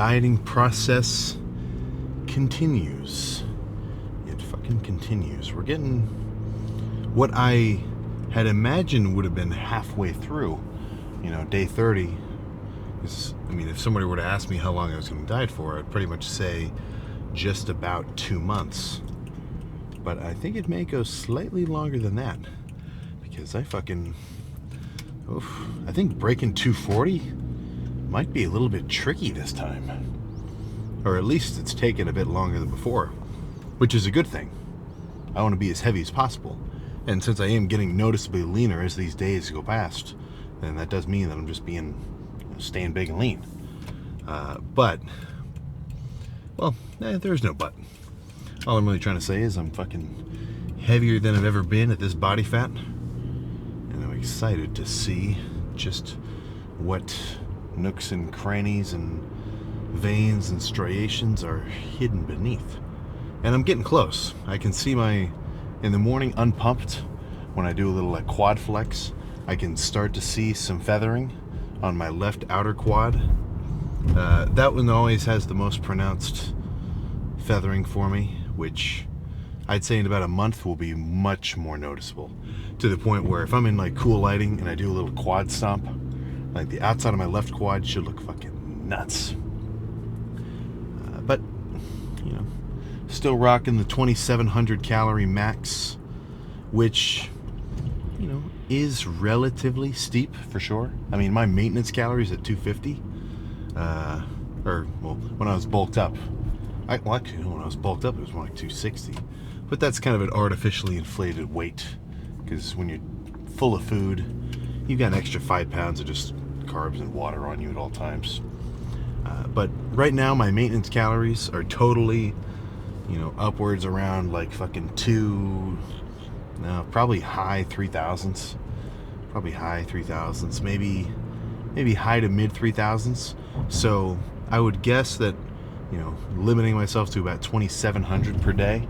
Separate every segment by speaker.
Speaker 1: dieting process continues. It fucking continues. We're getting what I had imagined would have been halfway through, day 30. If somebody were to ask me how long I was going to diet for, I'd pretty much say just about 2 months. But I think it may go slightly longer than that, because I think breaking 240 might be a little bit tricky this time. Or at least it's taken a bit longer than before, which is a good thing. I want to be as heavy as possible. And since I am getting noticeably leaner as these days go past, then that does mean that I'm just staying big and lean. There's no but. All I'm really trying to say is I'm fucking heavier than I've ever been at this body fat. And I'm excited to see just what nooks and crannies and veins and striations are hidden beneath. And I'm getting close. I can see in the morning unpumped, when I do a little quad flex, I can start to see some feathering on my left outer quad. That one always has the most pronounced feathering for me, which I'd say in about a month will be much more noticeable, to the point where if I'm in cool lighting and I do a little quad stomp, the outside of my left quad should look fucking nuts. But still rocking the 2,700 calorie max, which is relatively steep for sure. My maintenance calories at 250, when I was bulked up. When I was bulked up, it was more like 260. But that's kind of an artificially inflated weight, because when you're full of food, you've got an extra 5 pounds of just carbs and water on you at all times. But right now, my maintenance calories are totally, upwards around probably high 3,000s. Probably high 3,000s, maybe high to mid 3,000s. So I would guess that, limiting myself to about 2,700 per day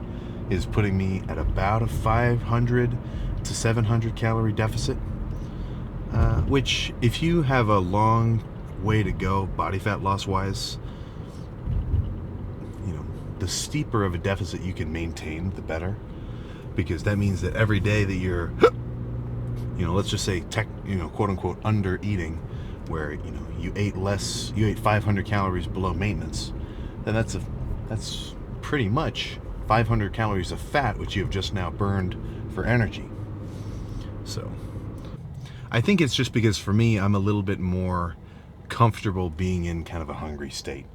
Speaker 1: is putting me at about a 500 to 700 calorie deficit. Which, if you have a long way to go body fat loss wise, the steeper of a deficit you can maintain, the better, because that means that every day that you're let's just say quote unquote under eating, where you ate 500 calories below maintenance, then that's pretty much 500 calories of fat which you have just now burned for energy. So I think it's just because for me, I'm a little bit more comfortable being in kind of a hungry state.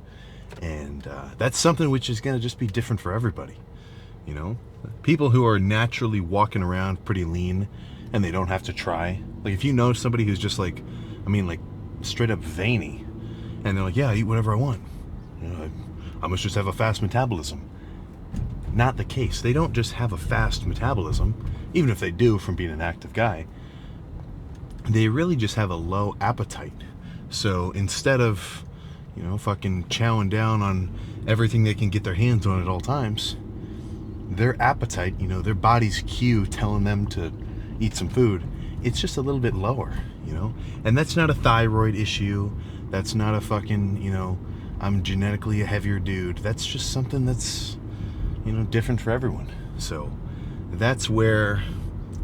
Speaker 1: And that's something which is going to just be different for everybody. People who are naturally walking around pretty lean and they don't have to try. If you know somebody who's just straight up veiny, and they're like, yeah, I eat whatever I want. I must just have a fast metabolism. Not the case. They don't just have a fast metabolism, even if they do from being an active guy. They really just have a low appetite. So instead of fucking chowing down on everything they can get their hands on at all times, their appetite, their body's cue telling them to eat some food, it's just a little bit lower, and that's not a thyroid issue. That's not a fucking, I'm genetically a heavier dude. That's just something that's, different for everyone. So that's where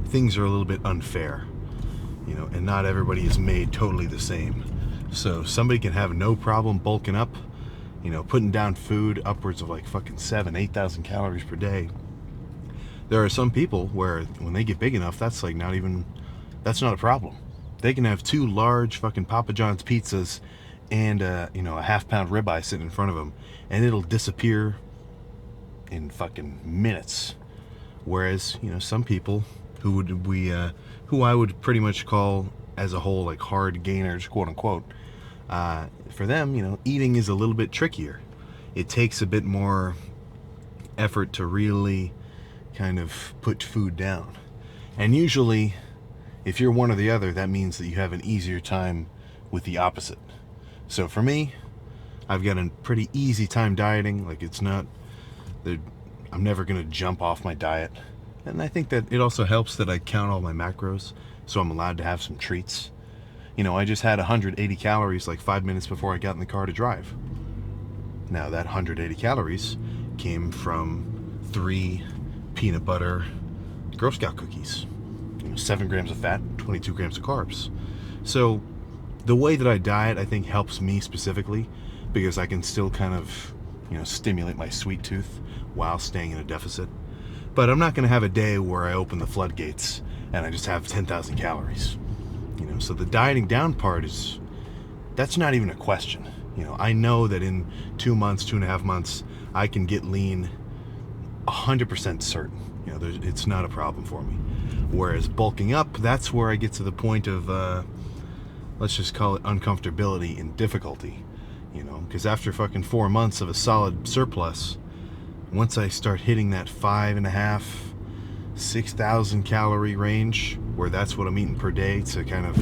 Speaker 1: things are a little bit unfair, and not everybody is made totally the same. So somebody can have no problem bulking up, putting down food upwards of 8,000 calories per day. There are some people where when they get big enough, that's not a problem. They can have 2 large fucking Papa John's pizzas and a half-pound ribeye sitting in front of them, and it'll disappear in fucking minutes. Whereas, some people who I would pretty much call as a whole hard gainers, quote unquote, for them, eating is a little bit trickier. It takes a bit more effort to really kind of put food down. And usually, if you're one or the other, that means that you have an easier time with the opposite. So for me, I've got a pretty easy time dieting. I'm never going to jump off my diet. And I think that it also helps that I count all my macros, so I'm allowed to have some treats. I just had 180 calories 5 minutes before I got in the car to drive. Now that 180 calories came from 3 peanut butter Girl Scout cookies. 7 grams of fat, 22 grams of carbs. So the way that I diet, I think, helps me specifically because I can still kind of, stimulate my sweet tooth while staying in a deficit. But I'm not going to have a day where I open the floodgates and I just have 10,000 calories. So the dieting down part that's not even a question. I know that in 2 months, 2.5 months, I can get lean 100% certain. It's not a problem for me. Whereas bulking up, that's where I get to the point of, let's just call it uncomfortability and difficulty. Because after fucking 4 months of a solid surplus, once I start hitting that 5.5, 6,000 calorie range, where that's what I'm eating per day to kind of,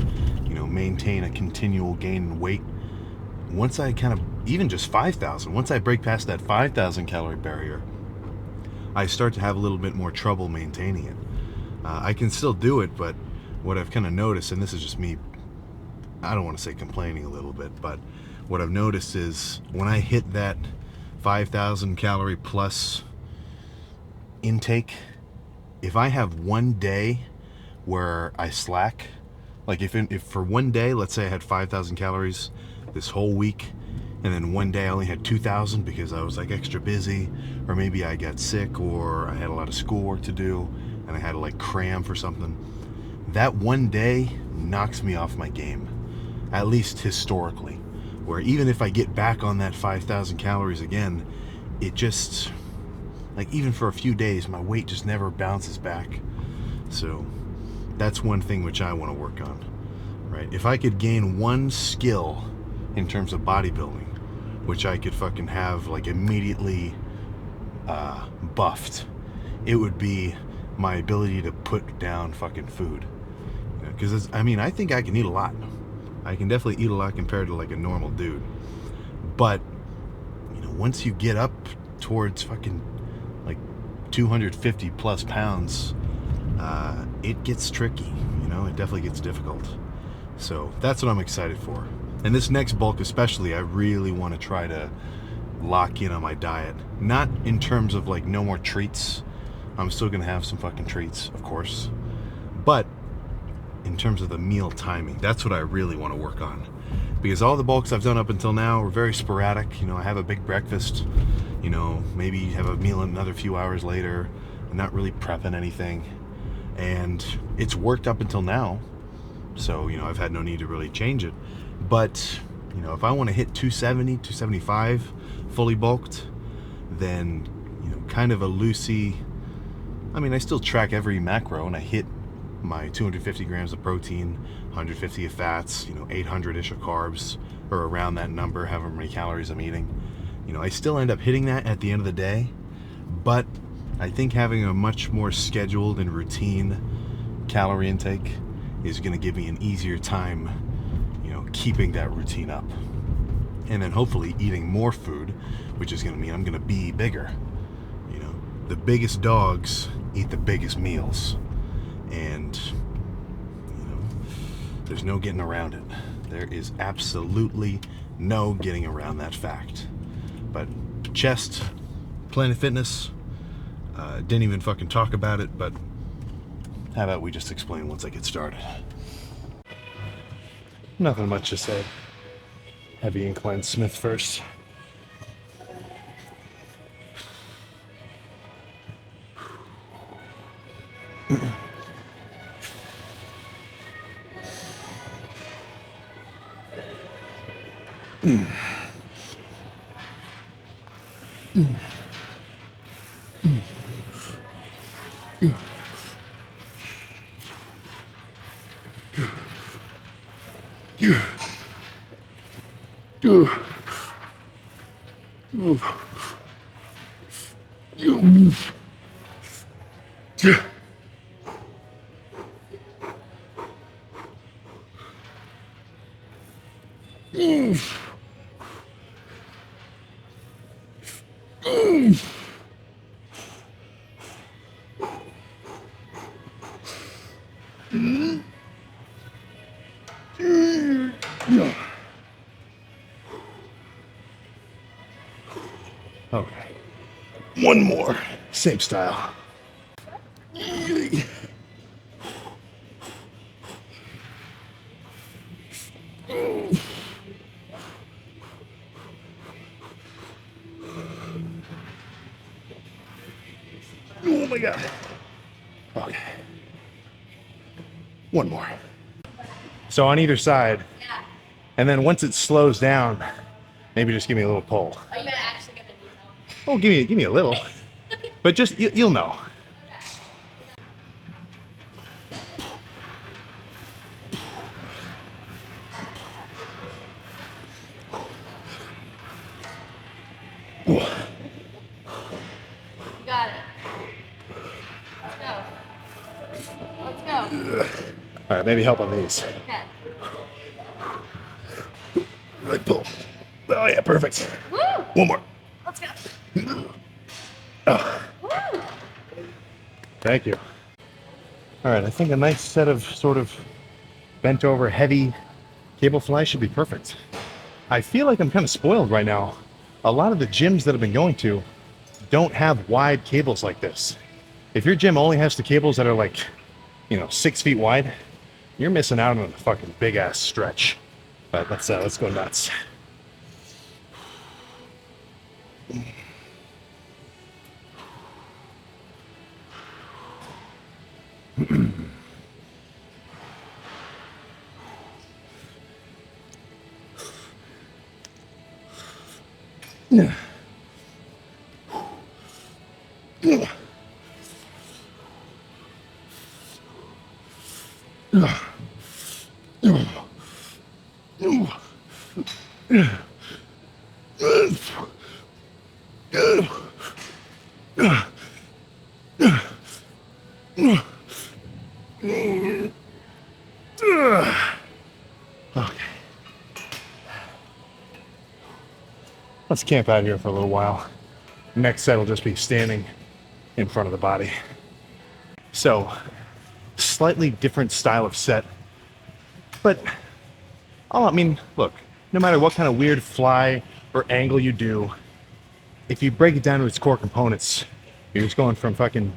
Speaker 1: maintain a continual gain in weight. Once I kind of, even just 5,000, once I break past that 5,000 calorie barrier, I start to have a little bit more trouble maintaining it. I can still do it, but what I've kind of noticed, and this is just me, I don't want to say complaining a little bit, but what I've noticed is when I hit that 5,000 calorie plus intake, if I have one day where I slack, like if for one day, let's say I had 5,000 calories this whole week, and then one day I only had 2,000 because I was like extra busy, or maybe I got sick, or I had a lot of schoolwork to do, and I had to like cram for something, that one day knocks me off my game, at least historically, where even if I get back on that 5,000 calories again, it just, like even for a few days, my weight just never bounces back. So that's one thing which I want to work on, right? If I could gain one skill in terms of bodybuilding, which I could fucking have like immediately buffed, it would be my ability to put down fucking food. Because I think I can eat a lot. I can definitely eat a lot compared to like a normal dude. But once you get up towards fucking like 250 plus pounds, it gets tricky. It definitely gets difficult. So that's what I'm excited for. And this next bulk especially, I really want to try to lock in on my diet. Not in terms of like no more treats. I'm still going to have some fucking treats, of course. But in terms of the meal timing, that's what I really want to work on. Because all the bulks I've done up until now are very sporadic. I have a big breakfast, maybe have a meal another few hours later. I'm not really prepping anything. And it's worked up until now. So, I've had no need to really change it. But, if I want to hit 270, 275 fully bulked, then, kind of a loosey, I still track every macro and I hit my 250 grams of protein, 150 of fats, 800-ish of carbs, or around that number, however many calories I'm eating. I still end up hitting that at the end of the day, but I think having a much more scheduled and routine calorie intake is going to give me an easier time, keeping that routine up. And then hopefully eating more food, which is going to mean I'm going to be bigger. The biggest dogs eat the biggest meals. And, there's no getting around it. There is absolutely no getting around that fact. But chest, Planet Fitness, didn't even fucking talk about it, but how about we just explain once I get started? Nothing much to say. Heavy incline Smith first. One more. Same style. Oh my God. Okay. One more. So on either side, and then once it slows down, maybe just give me a little pull.
Speaker 2: Are you actually gonna need help?
Speaker 1: Oh, give me a little, but just you'll know.
Speaker 2: You got it. Let's go. Let's go.
Speaker 1: All right, maybe help on these.
Speaker 2: Okay.
Speaker 1: Right pull. Oh yeah, perfect.
Speaker 2: Woo!
Speaker 1: One more.
Speaker 2: Let's go.
Speaker 1: Oh,
Speaker 2: Woo!
Speaker 1: thank you. All right, I think a nice set of sort of bent over heavy cable fly should be perfect. I feel like I'm kind of spoiled right now. A lot of the gyms that I've been going to don't have wide cables like this. If your gym only has the cables that are like, 6 feet wide, you're missing out on a fucking big ass stretch. But let's go nuts. Yeah. Okay. Let's camp out here for a little while. Next set will just be standing in front of the body. So, slightly different style of set, but look, no matter what kind of weird fly or angle you do, if you break it down to its core components, you're just going from fucking,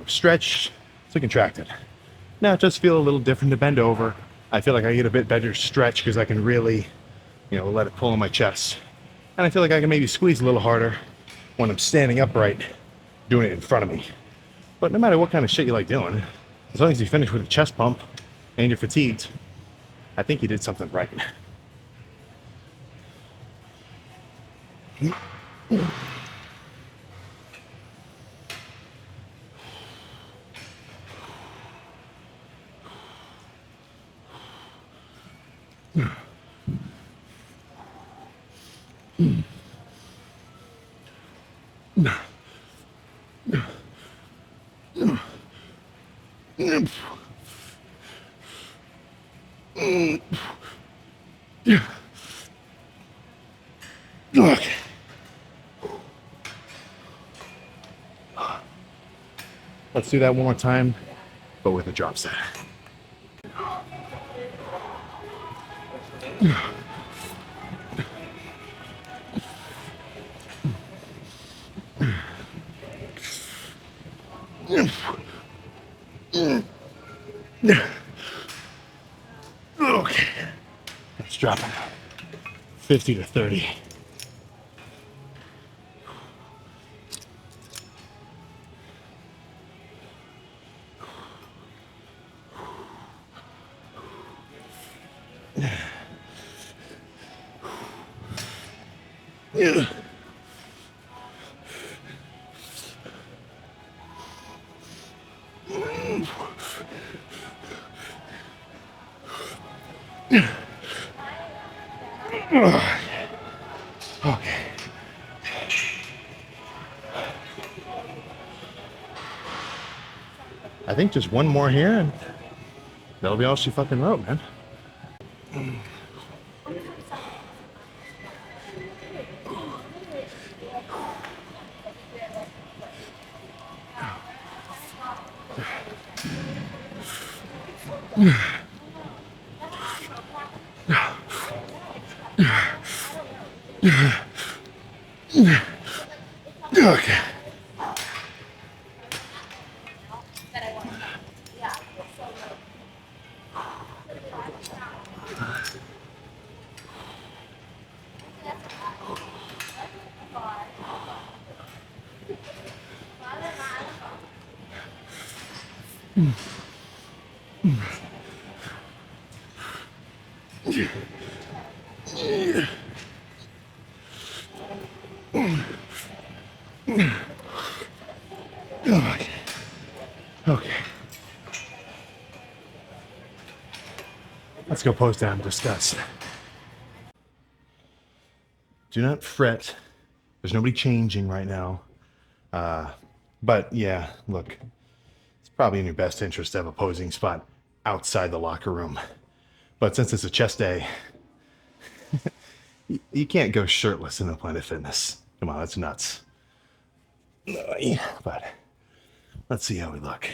Speaker 1: stretch to contracted. Now it does feel a little different to bend over. I feel like I get a bit better stretch because I can really, let it pull on my chest. And I feel like I can maybe squeeze a little harder when I'm standing upright, doing it in front of me. But no matter what kind of shit you like doing, as long as you finish with a chest pump and you're fatigued, I think you did something right. Okay. Let's do that one more time, but with a drop set. Okay. Let's drop it. 50 to 30. Yeah. Okay. I think just one more here and that'll be all she fucking wrote, man. Okay. Okay. Okay. Let's go post down and discuss. Do not fret. There's nobody changing right now. But yeah, look, it's probably in your best interest to have a posing spot outside the locker room. But since it's a chest day, you can't go shirtless in the Planet Fitness. Come on, that's nuts. But let's see how we look.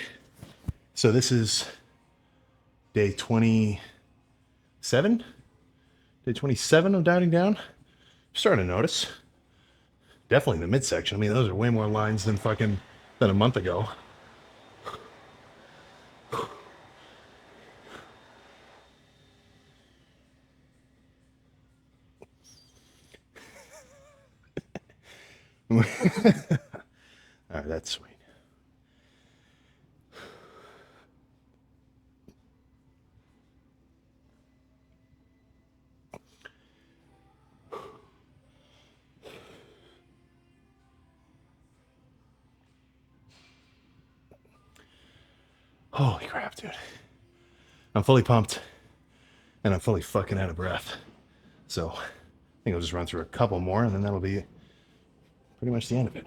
Speaker 1: So this is day 27? Day 27 of dieting down. Starting to notice. Definitely in the midsection. I mean, those are way more lines than a month ago. All right, that's sweet. Holy crap, dude. I'm fully pumped and I'm fully fucking out of breath. So I think I'll just run through a couple more and then that'll be pretty much the end of it.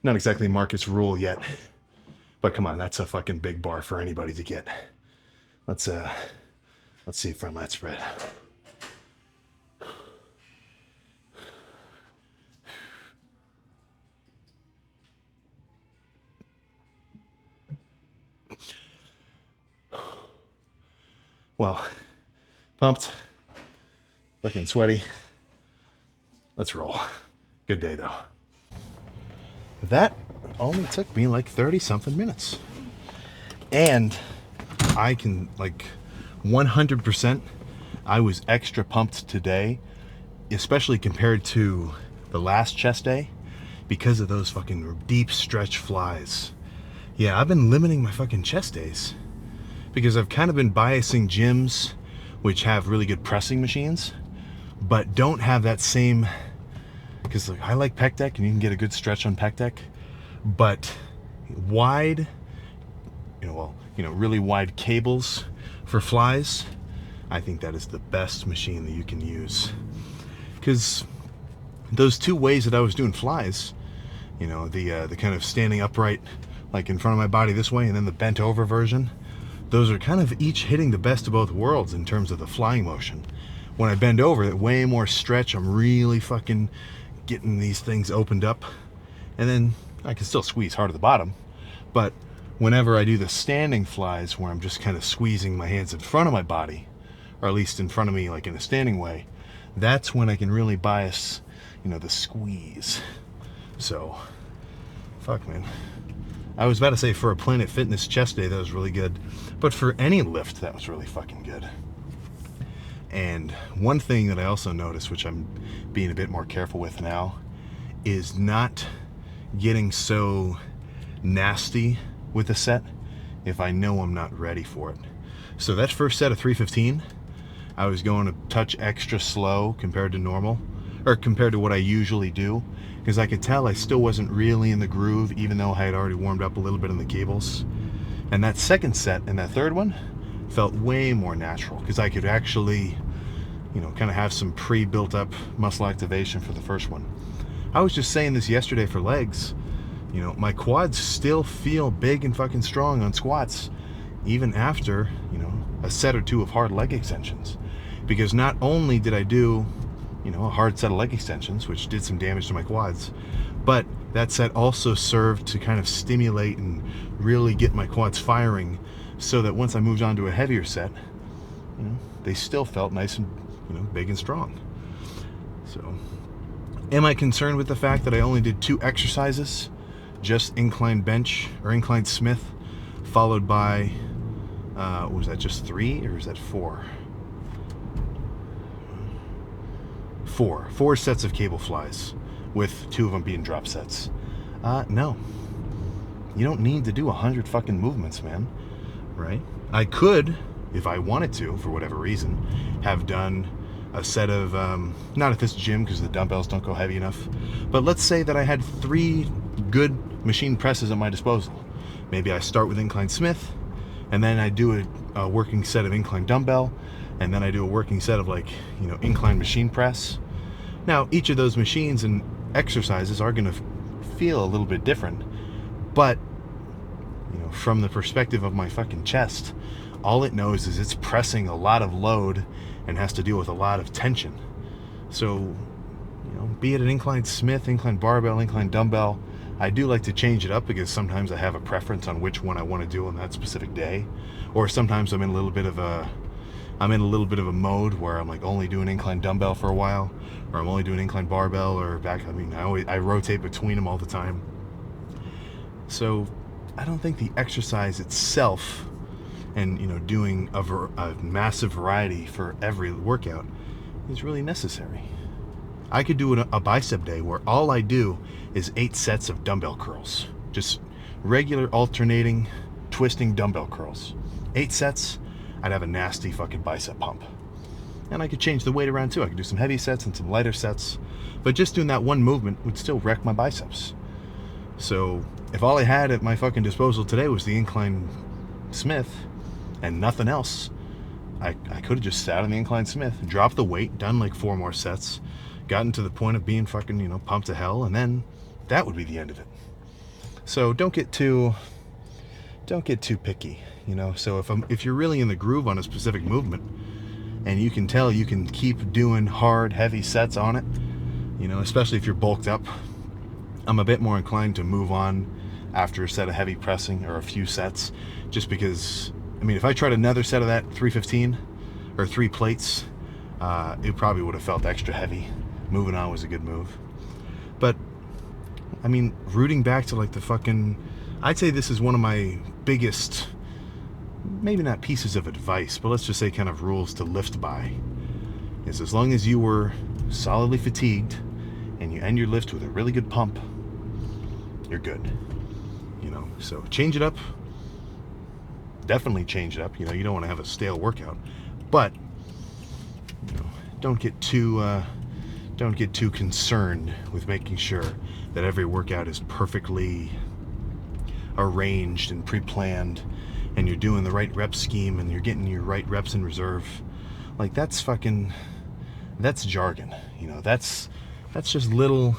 Speaker 1: Not exactly Marcus rule yet, but come on, that's a fucking big bar for anybody to get. Let's see front lat spread. Well, pumped, looking sweaty. Let's roll. Good day though. That only took me like 30 something minutes. And I can 100%, I was extra pumped today, especially compared to the last chest day, because of those fucking deep stretch flies. Yeah, I've been limiting my fucking chest days because I've kind of been biasing gyms which have really good pressing machines, but don't have that same, because I like pec deck and you can get a good stretch on pec deck, but wide, really wide cables for flies, I think that is the best machine that you can use. Because those two ways that I was doing flies, the kind of standing upright, like in front of my body this way, and then the bent over version, those are kind of each hitting the best of both worlds in terms of the flying motion. When I bend over, way more stretch, I'm really fucking getting these things opened up, and then I can still squeeze hard at the bottom, but whenever I do the standing flies where I'm just kind of squeezing my hands in front of my body, or at least in front of me like in a standing way, that's when I can really bias, the squeeze. So, fuck man. I was about to say for a Planet Fitness chest day that was really good, but for any lift that was really fucking good. And one thing that I also noticed, which I'm being a bit more careful with now, is not getting so nasty with a set if I know I'm not ready for it. So that first set of 315, I was going a touch extra slow compared to normal, or compared to what I usually do, because I could tell I still wasn't really in the groove, even though I had already warmed up a little bit in the cables. And that second set and that third one felt way more natural, because I could actually, kind of have some pre-built up muscle activation for the first one. I was just saying this yesterday for legs. My quads still feel big and fucking strong on squats, even after, a set or two of hard leg extensions. Because not only did I do, a hard set of leg extensions, which did some damage to my quads, but that set also served to kind of stimulate and really get my quads firing, so that once I moved on to a heavier set, they still felt nice and, big and strong. So, am I concerned with the fact that I only did 2 exercises? Just incline bench or incline Smith, followed by Was that just 3 or is that 4? 4 sets of cable flies, with 2 of them being drop sets. No, you don't need to do 100 fucking movements, man. Right? I could, if I wanted to, for whatever reason, have done a set of, not at this gym because the dumbbells don't go heavy enough, but let's say that I had 3 good machine presses at my disposal. Maybe I start with incline Smith, and then I do a working set of incline dumbbell, and then I do a working set of, like, incline machine press. Now, each of those machines and exercises are going to feel a little bit different, but from the perspective of my fucking chest, all it knows is it's pressing a lot of load and has to deal with a lot of tension. So, be it an incline Smith, incline barbell, incline dumbbell, I do like to change it up because sometimes I have a preference on which one I want to do on that specific day, or sometimes I'm in a little bit of a mode where I'm like only doing incline dumbbell for a while, or I'm only doing incline barbell or back. I rotate between them all the time. So I don't think the exercise itself and doing a massive variety for every workout is really necessary. I could do a bicep day where all I do is 8 sets of dumbbell curls, just regular alternating twisting dumbbell curls. 8 sets, I'd have a nasty fucking bicep pump. And I could change the weight around too. I could do some heavy sets and some lighter sets, but just doing that one movement would still wreck my biceps. So if all I had at my fucking disposal today was the incline Smith and nothing else, I could have just sat on the incline Smith, dropped the weight, done like 4 more sets, gotten to the point of being fucking, pumped to hell, and then that would be the end of it. So don't get too picky, So if you're really in the groove on a specific movement, and you can tell you can keep doing hard, heavy sets on it, especially if you're bulked up, I'm a bit more inclined to move on after a set of heavy pressing or a few sets, just because, if I tried another set of that 315 or 3 plates, it probably would have felt extra heavy. Moving on was a good move. But, rooting back to like the fucking, I'd say this is one of my biggest, maybe not pieces of advice, but let's just say kind of rules to lift by, is as long as you were solidly fatigued and you end your lift with a really good pump, you're good. So change it up. Definitely change it up. You don't want to have a stale workout, but don't get too concerned with making sure that every workout is perfectly arranged and pre-planned, and you're doing the right rep scheme and you're getting your right reps in reserve. Like that's jargon. That's just little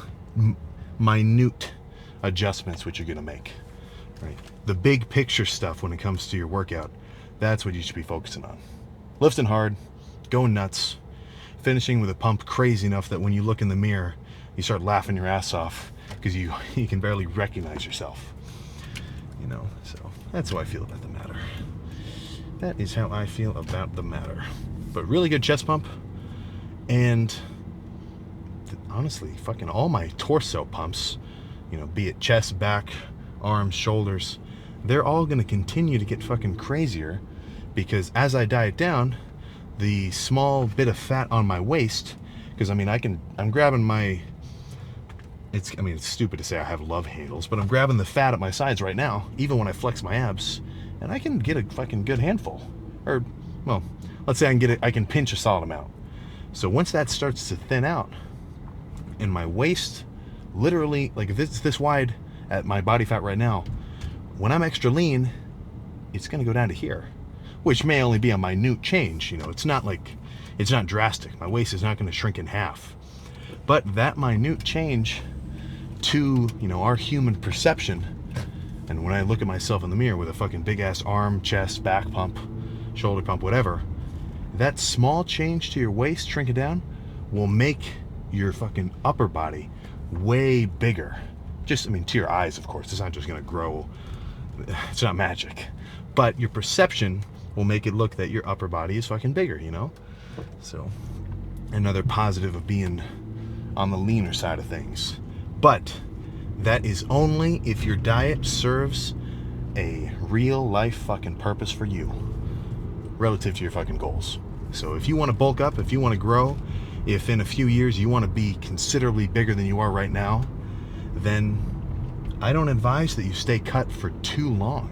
Speaker 1: minute adjustments which you're gonna make. Right? The big picture stuff when it comes to your workout, that's what you should be focusing on. Lifting hard, going nuts, finishing with a pump crazy enough that when you look in the mirror, you start laughing your ass off because you can barely recognize yourself. So that's how I feel about the matter. That is how I feel about the matter. But really good chest pump, and honestly, fucking all my torso pumps, be it chest, back, arms, shoulders, they're all going to continue to get fucking crazier because as I diet down, the small bit of fat on my waist, because I'm grabbing my, it's stupid to say I have love handles, but I'm grabbing the fat at my sides right now, even when I flex my abs, and I can get a fucking good handful. Or, well, let's say I can pinch a solid amount. So once that starts to thin out, and my waist, literally, like if it's this wide at my body fat right now, when I'm extra lean, it's gonna go down to here, which may only be a minute change. It's not drastic. My waist is not gonna shrink in half. But that minute change to, our human perception, and when I look at myself in the mirror with a fucking big ass arm, chest, back pump, shoulder pump, whatever, that small change to your waist shrinking down will make your fucking upper body way bigger. Just, to your eyes, of course. It's not just gonna grow. It's not magic. But your perception will make it look that your upper body is fucking bigger, So, another positive of being on the leaner side of things. But that is only if your diet serves a real life fucking purpose for you. relative to your fucking goals. So if you want to bulk up, if you want to grow, if in a few years you want to be considerably bigger than you are right now, then I don't advise that you stay cut for too long.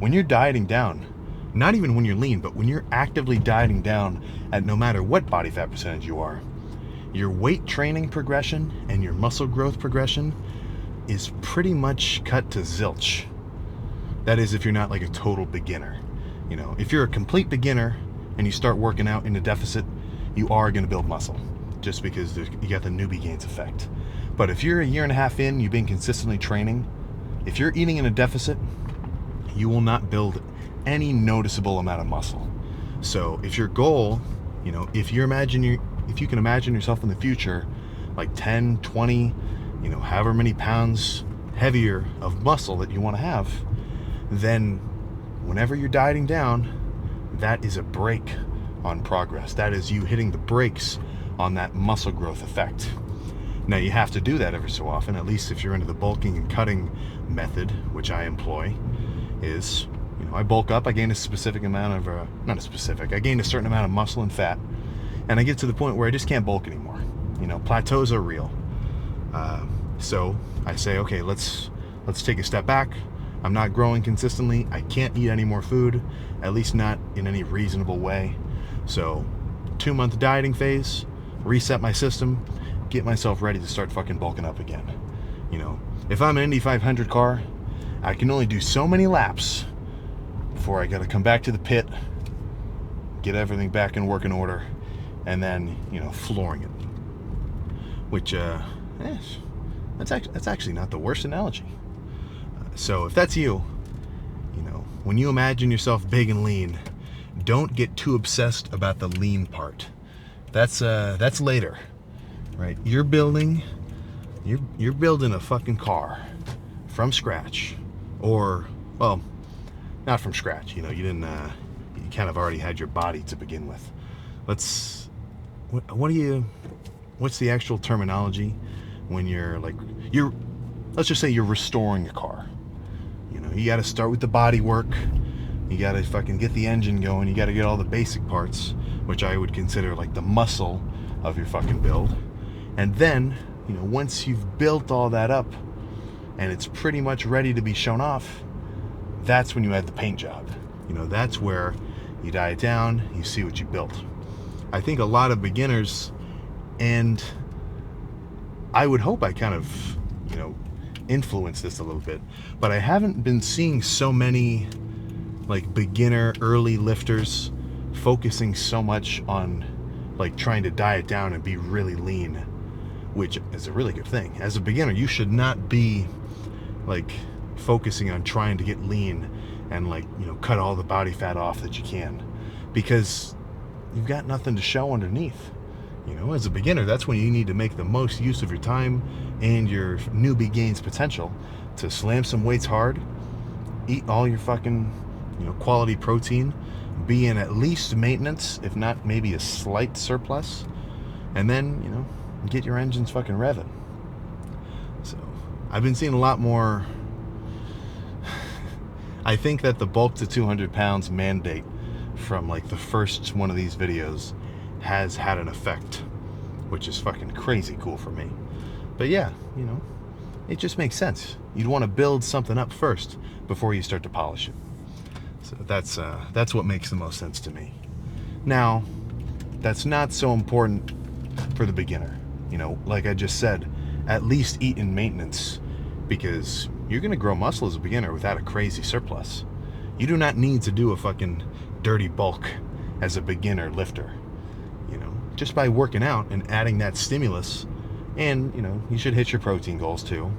Speaker 1: When you're dieting down, not even when you're lean, but when you're actively dieting down at no matter what body fat percentage you are, your weight training progression and your muscle growth progression is pretty much cut to zilch. That is, if you're not like a total beginner. You know, if you're a complete beginner and you start working out in a deficit, you are going to build muscle just because you got the newbie gains effect. But if you're a year and a half in, you've been consistently training, if you're eating in a deficit, you will not build any noticeable amount of muscle. So if your goal, you know, if you can imagine yourself in the future like 10, 20, you know, however many pounds heavier of muscle that you want to have, then whenever you're dieting down, that is a brake on progress. That is you hitting the brakes on that muscle growth effect. Now you have to do that every so often, at least if you're into the bulking and cutting method, which I employ, is, you know, I bulk up, I gain a specific amount of, I gain a certain amount of muscle and fat, and I get to the point where I just can't bulk anymore. You know, plateaus are real. So I say, okay, let's take a step back. I'm not growing consistently. I can't eat any more food, at least not in any reasonable way. So 2-month dieting phase, reset my system, get myself ready to start fucking bulking up again. You know, if I'm an Indy 500 car, I can only do so many laps before I got to come back to the pit, get everything back in working order, and then, you know, flooring it. Which, that's actually not the worst analogy. So if that's you, you know, when you imagine yourself big and lean, don't get too obsessed about the lean part. That's later, right? You're building a fucking car from scratch, or, well, not from scratch. You know, you didn't. You kind of already had your body to begin with. What's the actual terminology when let's just say you're restoring a car. You know, you got to start with the body work. You got to fucking get the engine going. You got to get all the basic parts, which I would consider like the muscle of your fucking build. And then, you know, once you've built all that up and it's pretty much ready to be shown off, that's when you add the paint job. You know, that's where you diet down, you see what you built. I think a lot of beginners, and I would hope I kind of, you know, influence this a little bit, but I haven't been seeing so many like beginner early lifters focusing so much on like trying to diet down and be really lean, which is a really good thing. As a beginner, you should not be like focusing on trying to get lean and, like, you know, cut all the body fat off that you can, because you've got nothing to show underneath. You know, as a beginner, that's when you need to make the most use of your time and your newbie gains potential to slam some weights hard, eat all your fucking, you know, quality protein, be in at least maintenance, if not maybe a slight surplus, and then, you know, get your engines fucking revving. So I've been seeing a lot more. I think that the bulk to 200 pounds mandate from like the first one of these videos has had an effect, which is fucking crazy cool for me. But yeah, you know, it just makes sense. You'd want to build something up first before you start to polish it. So that's what makes the most sense to me. Now, that's not so important for the beginner. You know, like I just said, at least eat in maintenance, because you're going to grow muscle as a beginner without a crazy surplus. You do not need to do a fucking dirty bulk as a beginner lifter. You know, just by working out and adding that stimulus, and, you know, you should hit your protein goals too.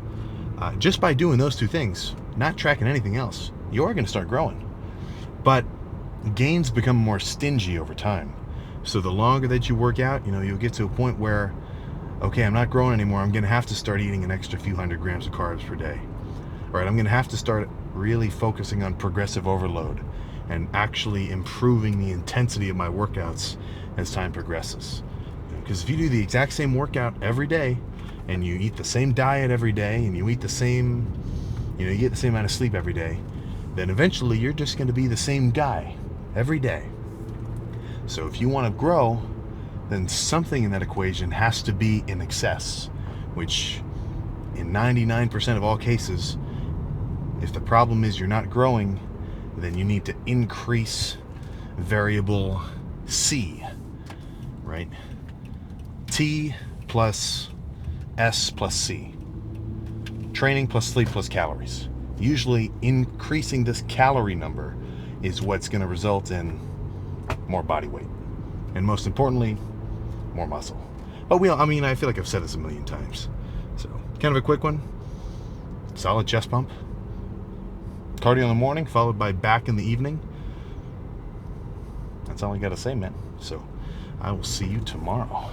Speaker 1: Just by doing those two things, not tracking anything else, you are going to start growing. But gains become more stingy over time. So the longer that you work out, you know, you'll get to a point where, okay, I'm not growing anymore. I'm going to have to start eating an extra few hundred grams of carbs per day. All right, I'm going to have to start really focusing on progressive overload and actually improving the intensity of my workouts as time progresses. Because if you do the exact same workout every day, and you eat the same diet every day, and you eat the same, you know, you get the same amount of sleep every day, then eventually you're just going to be the same guy every day. So if you want to grow, then something in that equation has to be in excess, which in 99% of all cases, if the problem is you're not growing, then you need to increase variable C, right? T plus S plus C. Training plus sleep plus calories. Usually increasing this calorie number is what's going to result in more body weight. And most importantly, more muscle. But I feel like I've said this a million times. So, kind of a quick one. Solid chest pump. Cardio in the morning, followed by back in the evening. That's all I got to say, man. So, I will see you tomorrow.